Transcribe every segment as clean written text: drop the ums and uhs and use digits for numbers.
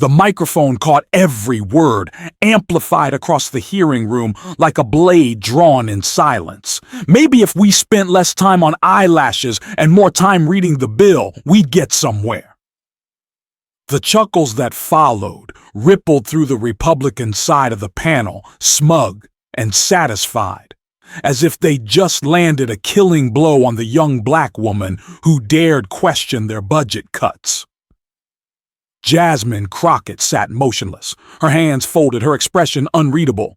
The microphone caught every word, amplified across the hearing room like a blade drawn in silence. Maybe if we spent less time on eyelashes and more time reading the bill, we'd get somewhere. The chuckles that followed rippled through the Republican side of the panel, smug and satisfied, as if they'd just landed a killing blow on the young black woman who dared question their budget cuts. Jasmine Crockett sat motionless, her hands folded, her expression unreadable.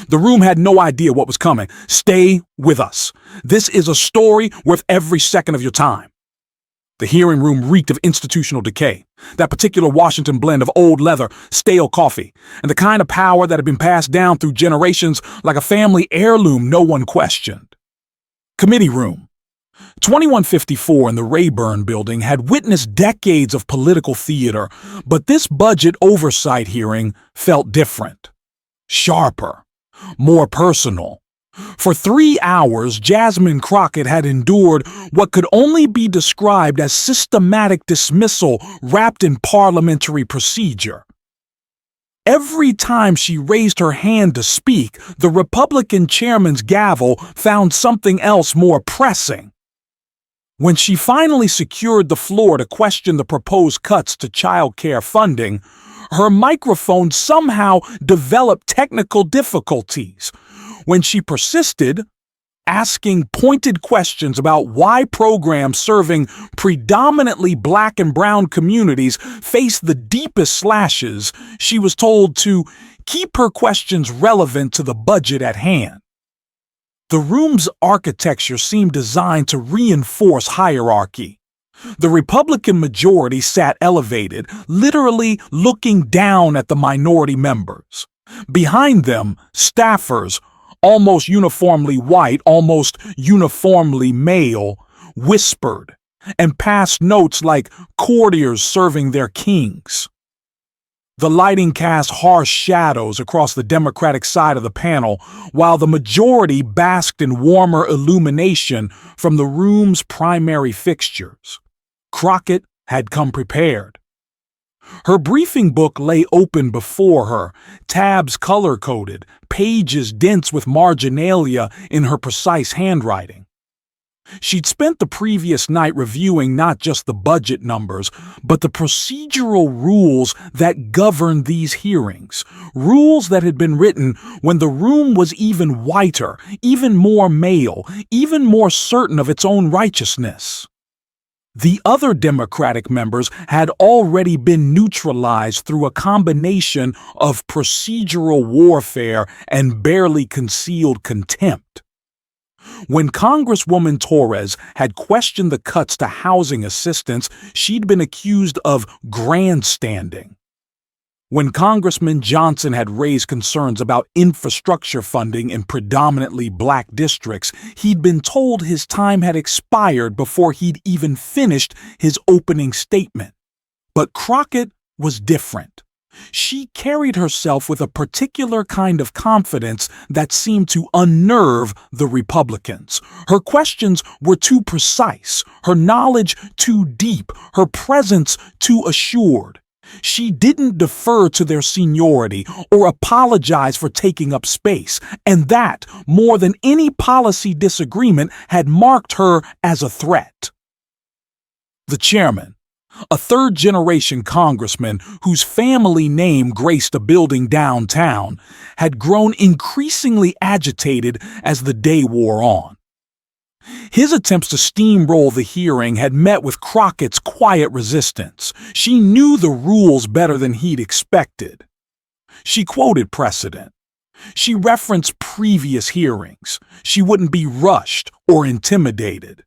The room had no idea what was coming. Stay with us. This is a story worth every second of your time. The hearing room reeked of institutional decay, that particular Washington blend of old leather, stale coffee, and the kind of power that had been passed down through generations like a family heirloom no one questioned. Committee room. 2154 in the Rayburn building had witnessed decades of political theater, but this budget oversight hearing felt different, sharper, more personal. For 3 hours, Jasmine Crockett had endured what could only be described as systematic dismissal wrapped in parliamentary procedure. Every time she raised her hand to speak, the Republican chairman's gavel found something else more pressing. When she finally secured the floor to question the proposed cuts to child care funding, her microphone somehow developed technical difficulties. When she persisted, asking pointed questions about why programs serving predominantly black and brown communities faced the deepest slashes, she was told to keep her questions relevant to the budget at hand. The room's architecture seemed designed to reinforce hierarchy. The Republican majority sat elevated, literally looking down at the minority members. Behind them, staffers, almost uniformly white, almost uniformly male, whispered and passed notes like courtiers serving their kings. The lighting cast harsh shadows across the Democratic side of the panel, while the majority basked in warmer illumination from the room's primary fixtures. Crockett had come prepared. Her briefing book lay open before her, tabs color-coded, pages dense with marginalia in her precise handwriting. She'd spent the previous night reviewing not just the budget numbers, but the procedural rules that govern these hearings, rules that had been written when the room was even whiter, even more male, even more certain of its own righteousness. The other Democratic members had already been neutralized through a combination of procedural warfare and barely concealed contempt. When Congresswoman Torres had questioned the cuts to housing assistance, she'd been accused of grandstanding. When Congressman Johnson had raised concerns about infrastructure funding in predominantly black districts, he'd been told his time had expired before he'd even finished his opening statement. But Crockett was different. She carried herself with a particular kind of confidence that seemed to unnerve the Republicans. Her questions were too precise, her knowledge too deep, her presence too assured. She didn't defer to their seniority or apologize for taking up space, and that, more than any policy disagreement, had marked her as a threat. The chairman, a third-generation congressman whose family name graced a building downtown, had grown increasingly agitated as the day wore on. His attempts to steamroll the hearing had met with Crockett's quiet resistance. She knew the rules better than he'd expected. She quoted precedent. She referenced previous hearings. She wouldn't be rushed or intimidated.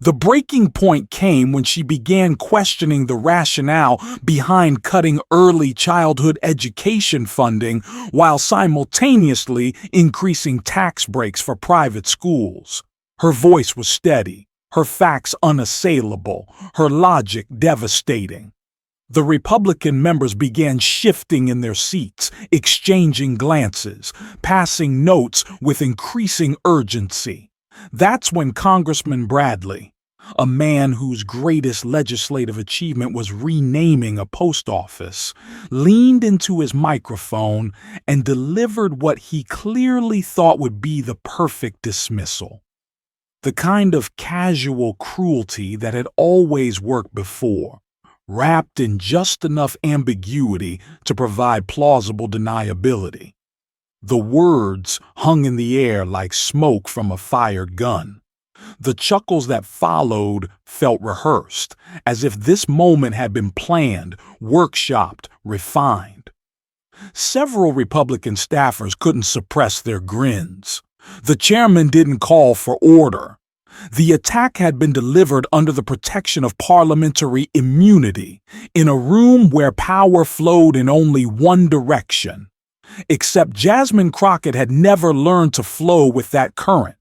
The breaking point came when she began questioning the rationale behind cutting early childhood education funding while simultaneously increasing tax breaks for private schools. Her voice was steady, her facts unassailable, her logic devastating. The Republican members began shifting in their seats, exchanging glances, passing notes with increasing urgency. That's when Congressman Bradley, a man whose greatest legislative achievement was renaming a post office, leaned into his microphone and delivered what he clearly thought would be the perfect dismissal. The kind of casual cruelty that had always worked before, wrapped in just enough ambiguity to provide plausible deniability. The words hung in the air like smoke from a fired gun. The chuckles that followed felt rehearsed, as if this moment had been planned, workshopped, refined. Several Republican staffers couldn't suppress their grins. The chairman didn't call for order. The attack had been delivered under the protection of parliamentary immunity, in a room where power flowed in only one direction. Except Jasmine Crockett had never learned to flow with that current.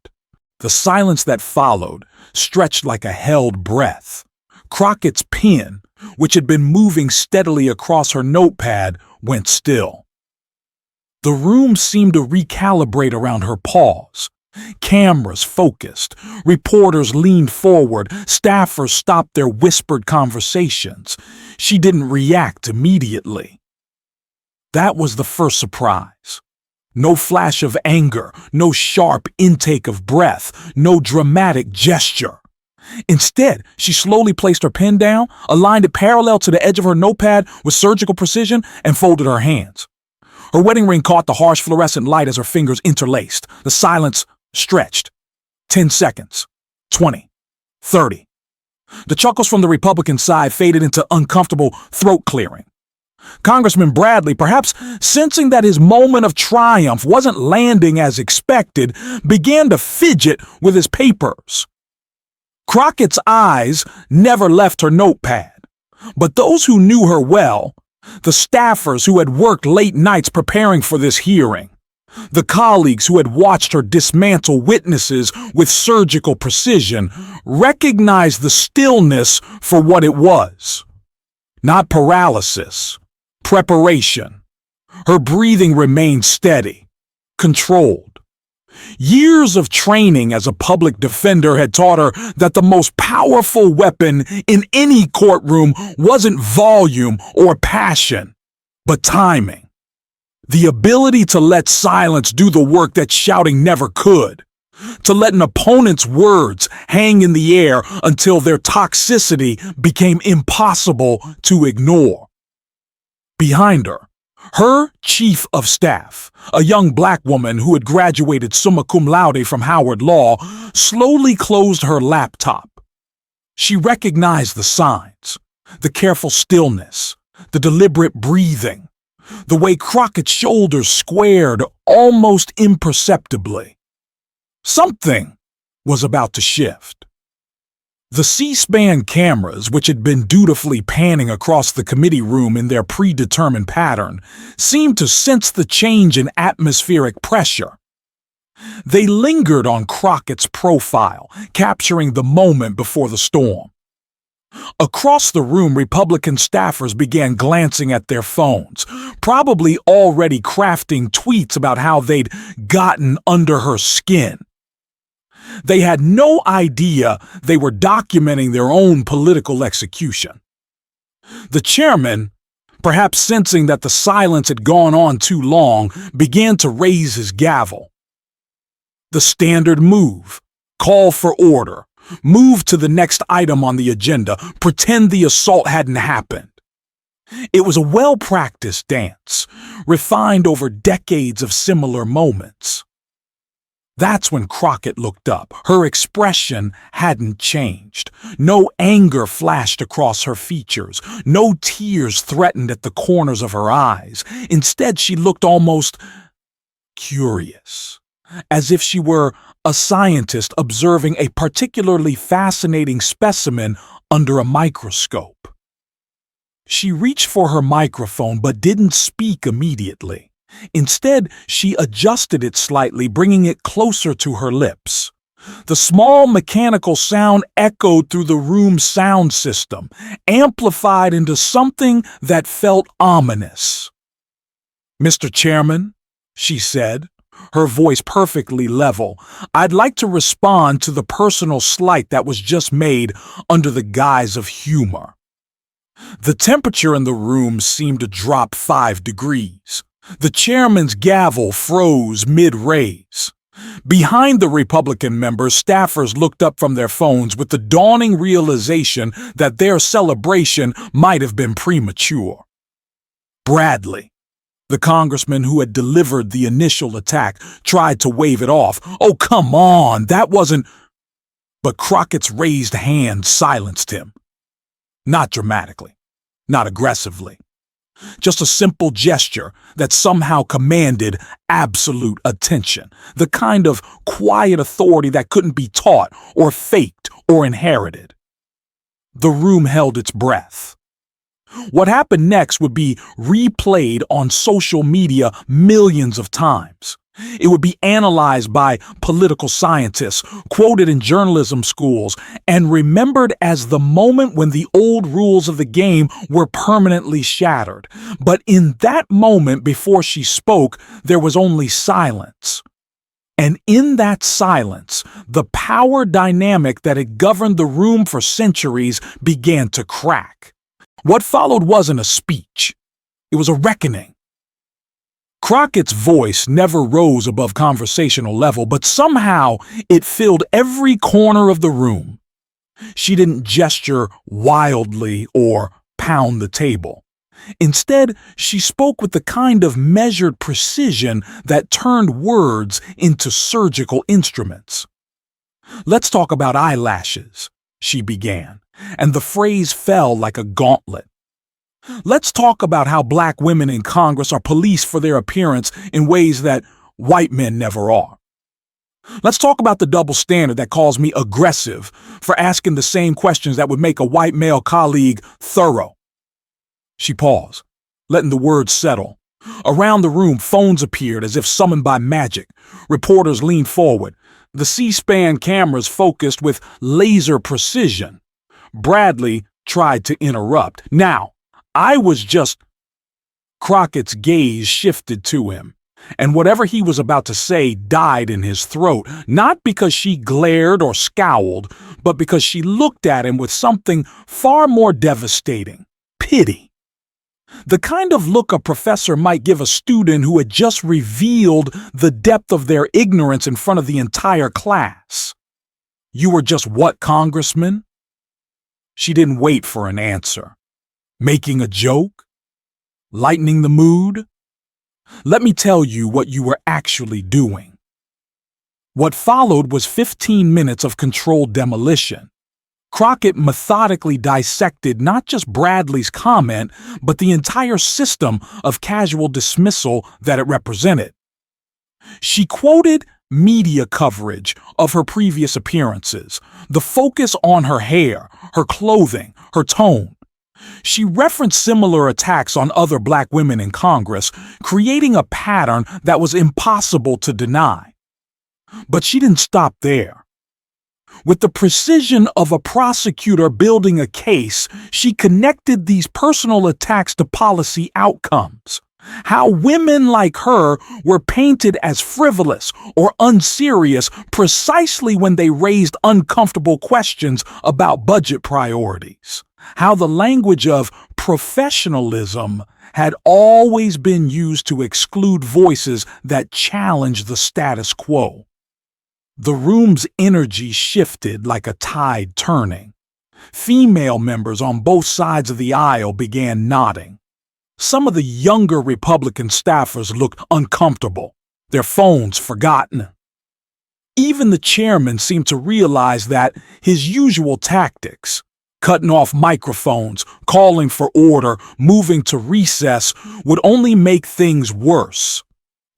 The silence that followed stretched like a held breath. Crockett's pen, which had been moving steadily across her notepad, went still. The room seemed to recalibrate around her pause. Cameras focused, reporters leaned forward, staffers stopped their whispered conversations. She didn't react immediately. That was the first surprise. No flash of anger, no sharp intake of breath, no dramatic gesture. Instead, she slowly placed her pen down, aligned it parallel to the edge of her notepad with surgical precision, and folded her hands. Her wedding ring caught the harsh fluorescent light as her fingers interlaced. The silence stretched. 10 seconds. 20. 30. The chuckles from the Republican side faded into uncomfortable throat clearing. Congressman Bradley, perhaps sensing that his moment of triumph wasn't landing as expected, began to fidget with his papers. Crockett's eyes never left her notepad, but those who knew her well, the staffers who had worked late nights preparing for this hearing, the colleagues who had watched her dismantle witnesses with surgical precision, recognized the stillness for what it was. Not paralysis. Preparation. Her breathing remained steady, controlled. Years of training as a public defender had taught her that the most powerful weapon in any courtroom wasn't volume or passion, but timing. The ability to let silence do the work that shouting never could. To let an opponent's words hang in the air until their toxicity became impossible to ignore. Behind her, her chief of staff, a young black woman who had graduated summa cum laude from Howard Law, slowly closed her laptop. She recognized the signs, the careful stillness, the deliberate breathing, the way Crockett's shoulders squared almost imperceptibly. Something was about to shift. The C-SPAN cameras, which had been dutifully panning across the committee room in their predetermined pattern, seemed to sense the change in atmospheric pressure. They lingered on Crockett's profile, capturing the moment before the storm. Across the room, Republican staffers began glancing at their phones, probably already crafting tweets about how they'd gotten under her skin. They had no idea they were documenting their own political execution. The chairman, perhaps sensing that the silence had gone on too long, began to raise his gavel. The standard move, call for order, move to the next item on the agenda, pretend the assault hadn't happened. It was a well-practiced dance, refined over decades of similar moments. That's when Crockett looked up. Her expression hadn't changed. No anger flashed across her features. No tears threatened at the corners of her eyes. Instead, she looked almost curious, as if she were a scientist observing a particularly fascinating specimen under a microscope. She reached for her microphone but didn't speak immediately. Instead, she adjusted it slightly, bringing it closer to her lips. The small mechanical sound echoed through the room's sound system, amplified into something that felt ominous. "Mr. Chairman," she said, her voice perfectly level. "I'd like to respond to the personal slight that was just made under the guise of humor." The temperature in the room seemed to drop 5 degrees. The chairman's gavel froze mid-raise. Behind the Republican members, staffers looked up from their phones with the dawning realization that their celebration might have been premature. Bradley, the congressman who had delivered the initial attack, tried to wave it off. "Oh, come on, that wasn't—" But Crockett's raised hand silenced him. Not dramatically, not aggressively. Just a simple gesture that somehow commanded absolute attention, the kind of quiet authority that couldn't be taught or faked or inherited. The room held its breath. What happened next would be replayed on social media millions of times. It would be analyzed by political scientists, quoted in journalism schools, and remembered as the moment when the old rules of the game were permanently shattered. But in that moment before she spoke, there was only silence. And in that silence, the power dynamic that had governed the room for centuries began to crack. What followed wasn't a speech. It was a reckoning. Crockett's voice never rose above conversational level, but somehow it filled every corner of the room. She didn't gesture wildly or pound the table. Instead, she spoke with the kind of measured precision that turned words into surgical instruments. "Let's talk about eyelashes," she began, and the phrase fell like a gauntlet. "Let's talk about how black women in Congress are policed for their appearance in ways that white men never are. Let's talk about the double standard that calls me aggressive for asking the same questions that would make a white male colleague thorough." She paused, letting the words settle. Around the room, phones appeared as if summoned by magic. Reporters leaned forward. The C-SPAN cameras focused with laser precision. Bradley tried to interrupt. "Now, I was just—" Crockett's gaze shifted to him, and whatever he was about to say died in his throat, not because she glared or scowled, but because she looked at him with something far more devastating: pity. The kind of look a professor might give a student who had just revealed the depth of their ignorance in front of the entire class. "You were just what, Congressman?" She didn't wait for an answer. Making a joke? Lightening the mood? "Let me tell you what you were actually doing." What followed was 15 minutes of controlled demolition. Crockett methodically dissected not just Bradley's comment, but the entire system of casual dismissal that it represented. She quoted media coverage of her previous appearances, the focus on her hair, her clothing, her tone. She referenced similar attacks on other black women in Congress, creating a pattern that was impossible to deny. But she didn't stop there. With the precision of a prosecutor building a case, she connected these personal attacks to policy outcomes. How women like her were painted as frivolous or unserious precisely when they raised uncomfortable questions about budget priorities. How the language of professionalism had always been used to exclude voices that challenged the status quo. The room's energy shifted like a tide turning. Female members on both sides of the aisle began nodding. Some of the younger Republican staffers looked uncomfortable, their phones forgotten. Even the chairman seemed to realize that his usual tactics, cutting off microphones, calling for order, moving to recess, would only make things worse.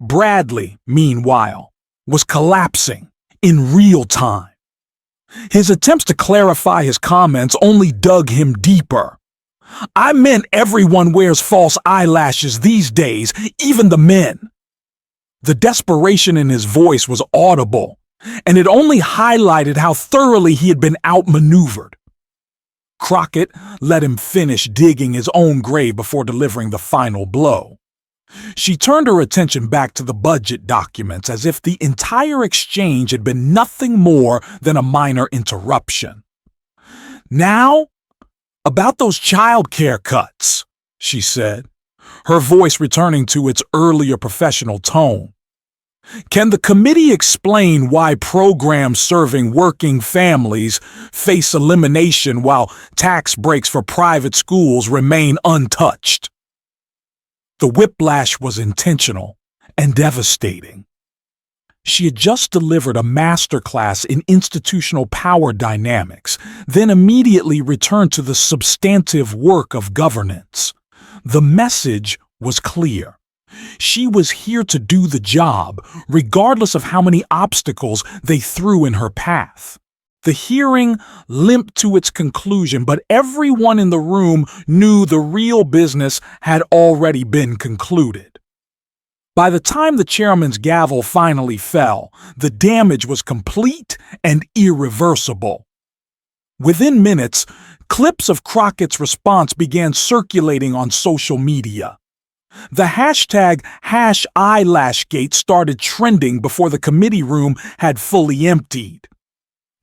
Bradley, meanwhile, was collapsing in real time. His attempts to clarify his comments only dug him deeper. "I meant everyone wears false eyelashes these days, even the men." The desperation in his voice was audible, and it only highlighted how thoroughly he had been outmaneuvered. Crockett let him finish digging his own grave before delivering the final blow. She turned her attention back to the budget documents as if the entire exchange had been nothing more than a minor interruption. "Now, about those child care cuts," she said, her voice returning to its earlier professional tone. "Can the committee explain why programs serving working families face elimination while tax breaks for private schools remain untouched?" The whiplash was intentional and devastating. She had just delivered a masterclass in institutional power dynamics, then immediately returned to the substantive work of governance. The message was clear. She was here to do the job, regardless of how many obstacles they threw in her path. The hearing limped to its conclusion, but everyone in the room knew the real business had already been concluded. By the time the chairman's gavel finally fell, the damage was complete and irreversible. Within minutes, clips of Crockett's response began circulating on social media. The hashtag #eyelashgate started trending before the committee room had fully emptied.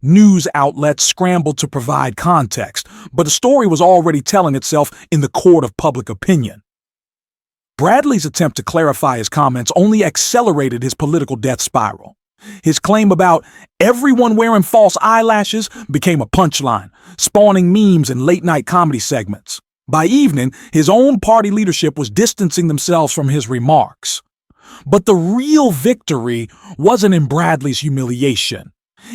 News outlets scrambled to provide context, but the story was already telling itself in the court of public opinion. Bradley's attempt to clarify his comments only accelerated his political death spiral. His claim about everyone wearing false eyelashes became a punchline, spawning memes and late-night comedy segments. By evening, his own party leadership was distancing themselves from his remarks. But the real victory wasn't in Bradley's humiliation.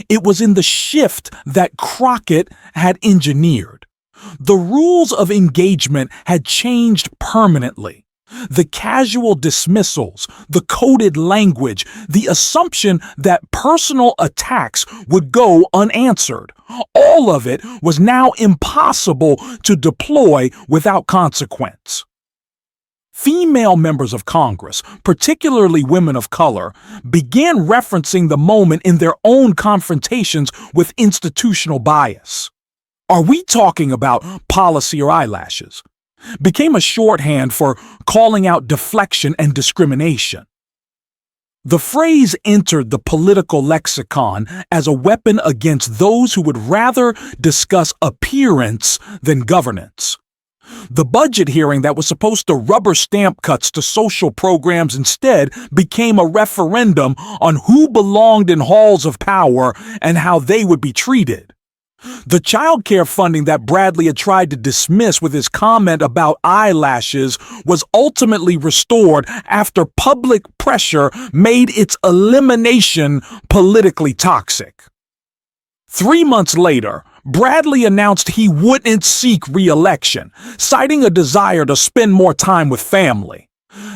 It was in the shift that Crockett had engineered. The rules of engagement had changed permanently. The casual dismissals, the coded language, the assumption that personal attacks would go unanswered. All of it was now impossible to deploy without consequence. Female members of Congress, particularly women of color, began referencing the moment in their own confrontations with institutional bias. "Are we talking about policy or eyelashes?" became a shorthand for calling out deflection and discrimination. The phrase entered the political lexicon as a weapon against those who would rather discuss appearance than governance. The budget hearing that was supposed to rubber stamp cuts to social programs instead became a referendum on who belonged in halls of power and how they would be treated. The child care funding that Bradley had tried to dismiss with his comment about eyelashes was ultimately restored after public pressure made its elimination politically toxic. 3 months later, Bradley announced he wouldn't seek re-election, citing a desire to spend more time with family.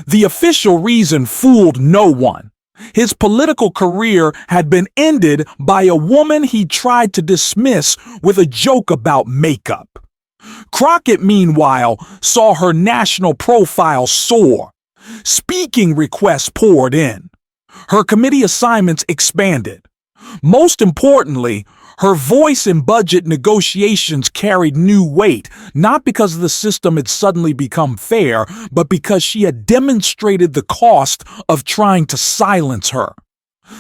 The official reason fooled no one. His political career had been ended by a woman he tried to dismiss with a joke about makeup. Crockett, meanwhile, saw her national profile soar. Speaking requests poured in. Her committee assignments expanded. Most importantly, her voice in budget negotiations carried new weight, not because the system had suddenly become fair, but because she had demonstrated the cost of trying to silence her.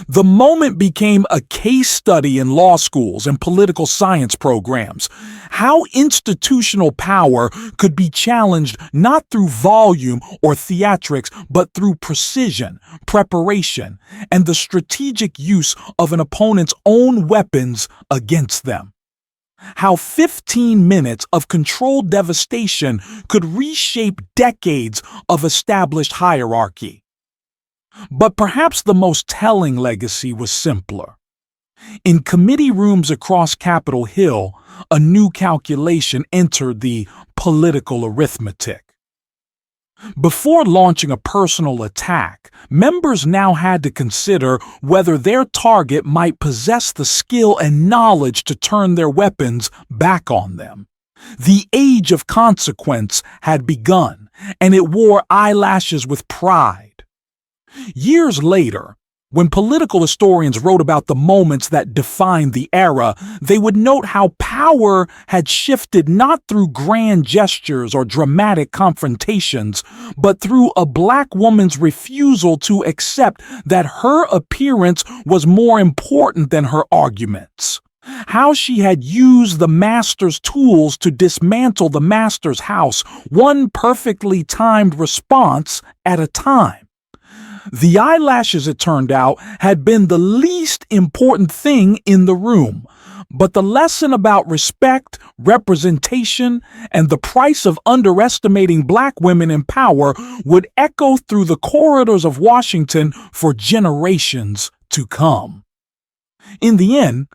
The moment became a case study in law schools and political science programs. How institutional power could be challenged not through volume or theatrics, but through precision, preparation, and the strategic use of an opponent's own weapons against them. How 15 minutes of controlled devastation could reshape decades of established hierarchy. But perhaps the most telling legacy was simpler. In committee rooms across Capitol Hill, a new calculation entered the political arithmetic. Before launching a personal attack, members now had to consider whether their target might possess the skill and knowledge to turn their weapons back on them. The age of consequence had begun, and it wore eyelashes with pride. Years later, When political historians wrote about the moments that defined the era, they would note how power had shifted not through grand gestures or dramatic confrontations, but through a black woman's refusal to accept that her appearance was more important than her arguments. How she had used the master's tools to dismantle the master's house, one perfectly timed response at a time. The eyelashes, it turned out, had been the least important thing in the room, but the lesson about respect, representation, and the price of underestimating black women in power would echo through the corridors of Washington for generations to come. In the end,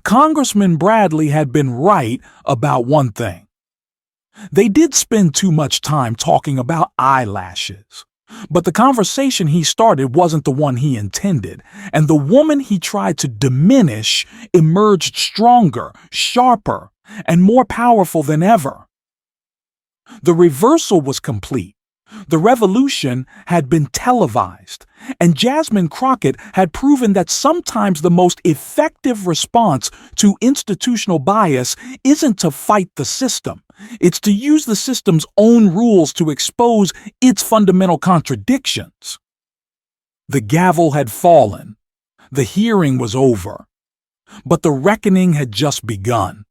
Congressman Bradley had been right about one thing. They did spend too much time talking about eyelashes. But the conversation he started wasn't the one he intended, and the woman he tried to diminish emerged stronger, sharper, and more powerful than ever. The reversal was complete. The revolution had been televised, and Jasmine Crockett had proven that sometimes the most effective response to institutional bias isn't to fight the system. It's to use the system's own rules to expose its fundamental contradictions. The gavel had fallen. The hearing was over. But the reckoning had just begun.